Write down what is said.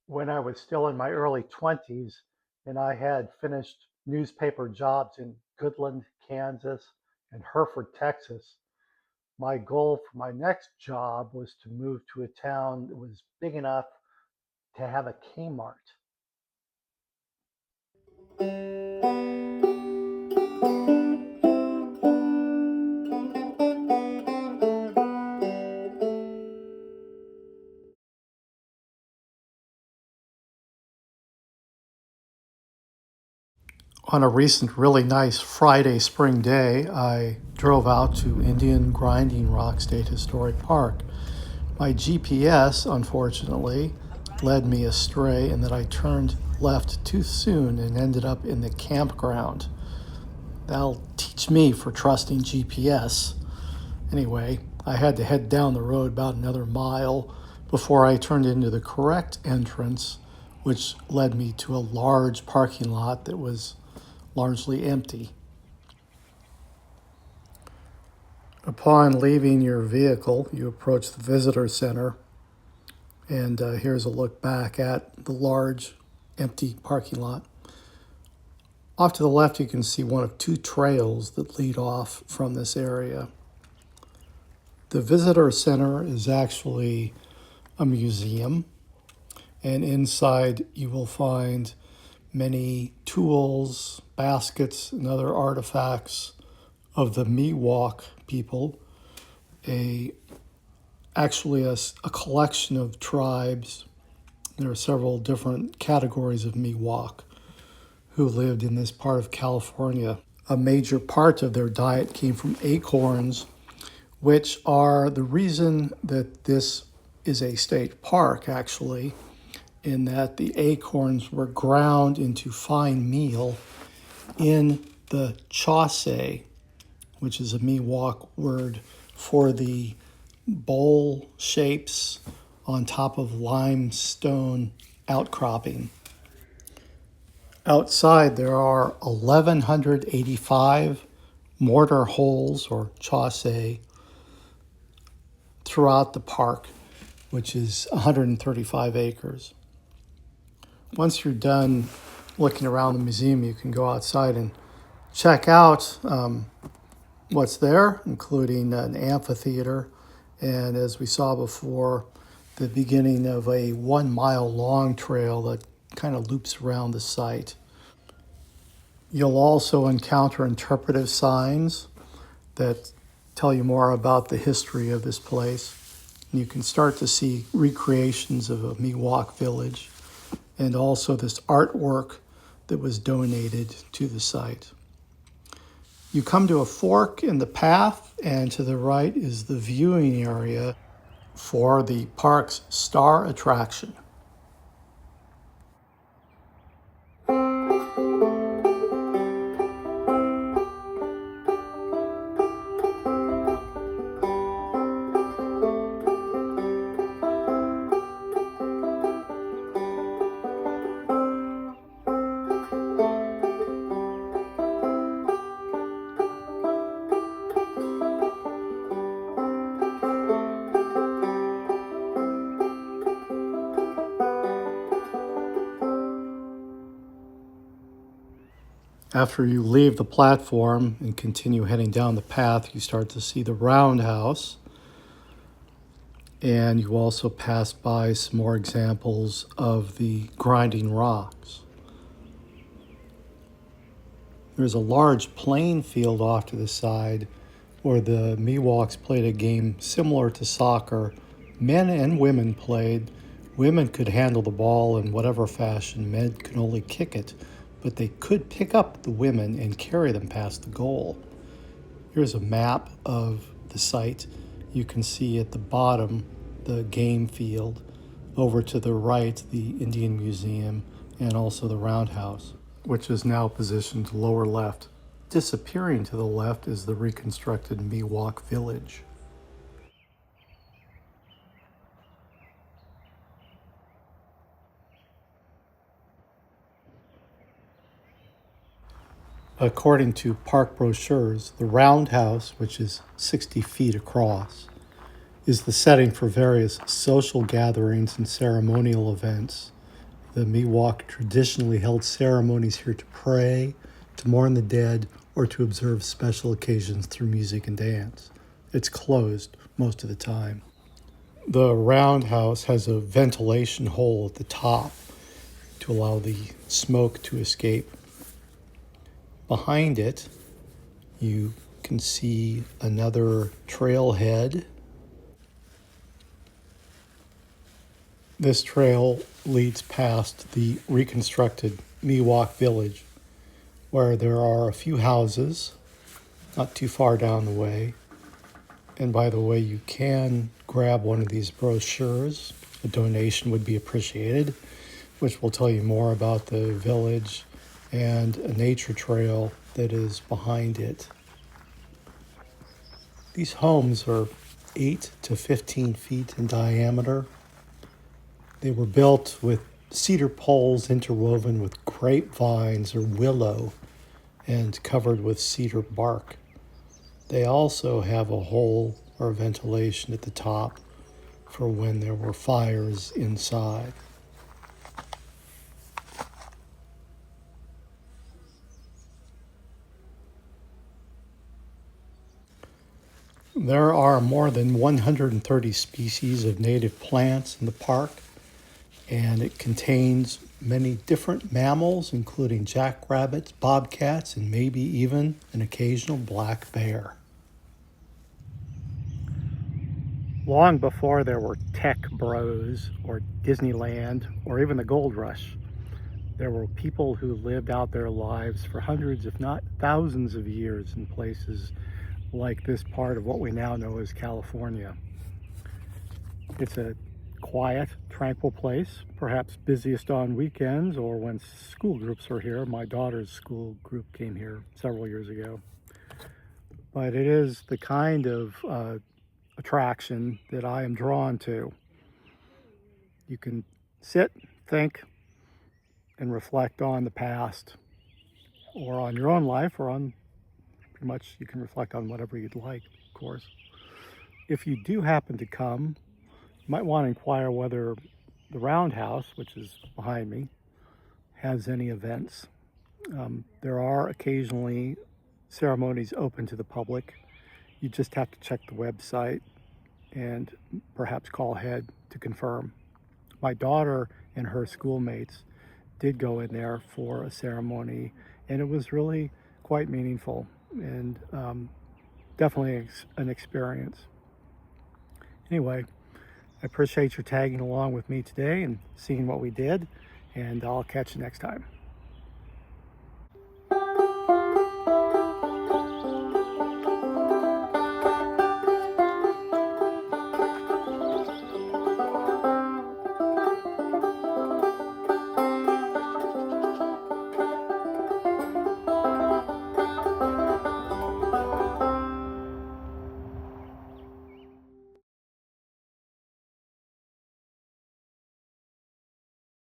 when I was still in my early 20s and I had finished newspaper jobs in Goodland, Kansas, and Hereford, Texas. My goal for my next job was to move to a town that was big enough to have a Kmart. On a recent really nice Friday spring day, I drove out to Indian Grinding Rock State Historic Park. My GPS, unfortunately, led me astray in that I turned left too soon and ended up in the campground. That'll teach me for trusting GPS. Anyway, I had to head down the road about another mile before I turned into the correct entrance, which led me to a large parking lot that was largely empty. Upon leaving your vehicle, you approach the visitor center, and here's a look back at the large empty parking lot. Off to the left, you can see one of two trails that lead off from this area. The visitor center is actually a museum, and inside you will find many tools, baskets, and other artifacts of the Miwok people, a actually a collection of tribes. There are several different categories of Miwok who lived in this part of California. A major part of their diet came from acorns, which are the reason that this is a state park, actually, in that the acorns were ground into fine meal in the chase, which is a Miwok word for the bowl shapes on top of limestone outcropping. Outside, there are 1,185 mortar holes or chase throughout the park, which is 135 acres. Once you're done looking around the museum, you can go outside and check out what's there, including an amphitheater, and as we saw before, the beginning of a 1 mile long trail that kind of loops around the site. You'll also encounter interpretive signs that tell you more about the history of this place. And you can start to see recreations of a Miwok village and also this artwork that was donated to the site. You come to a fork in the path, and to the right is the viewing area for the park's star attraction. After you leave the platform and continue heading down the path, you start to see the roundhouse, and you also pass by some more examples of the grinding rocks. There's a large playing field off to the side where the Miwoks played a game similar to soccer. Men and women played. Women could handle the ball in whatever fashion. Men could only kick it, but they could pick up the women and carry them past the goal. Here's a map of the site. You can see at the bottom the game field. Over to the right, the Indian Museum, and also the roundhouse, which is now positioned lower left. Disappearing to the left is the reconstructed Miwok village. According to park brochures, the roundhouse, which is 60 feet across, is the setting for various social gatherings and ceremonial events, The Miwok traditionally held ceremonies here to pray, to mourn the dead, or to observe special occasions through music and dance. It's closed most of the time. The roundhouse has a ventilation hole at the top to allow the smoke to escape. Behind it, you can see another trailhead. This trail leads past the reconstructed Miwok village, where there are a few houses not too far down the way. And by the way, you can grab one of these brochures. A donation would be appreciated, which will tell you more about the village and a nature trail that is behind it. These homes are 8 to 15 feet in diameter. They were built with cedar poles interwoven with grapevines or willow and covered with cedar bark. They also have a hole or ventilation at the top for when there were fires inside. There are more than 130 species of native plants in the park, and it contains many different mammals, including jackrabbits, bobcats, and maybe even an occasional black bear. Long before there were tech bros or Disneyland or even the gold rush, there were people who lived out their lives for hundreds, if not thousands of years in places like this part of what we now know as California. It's a quiet, tranquil place, perhaps busiest on weekends or when school groups are here. My daughter's school group came here several years ago. But it is the kind of attraction that I am drawn to. You can sit, think, and reflect on the past or on your own life, or on pretty much you can reflect on whatever you'd like, of course. If you do happen to come, you might want to inquire whether the roundhouse, which is behind me, has any events. There are occasionally ceremonies open to the public. You just have to check the website and perhaps call ahead to confirm. My daughter and her schoolmates did go in there for a ceremony, and it was really quite meaningful and definitely an experience. Anyway, I appreciate your tagging along with me today and seeing what we did, and I'll catch you next time.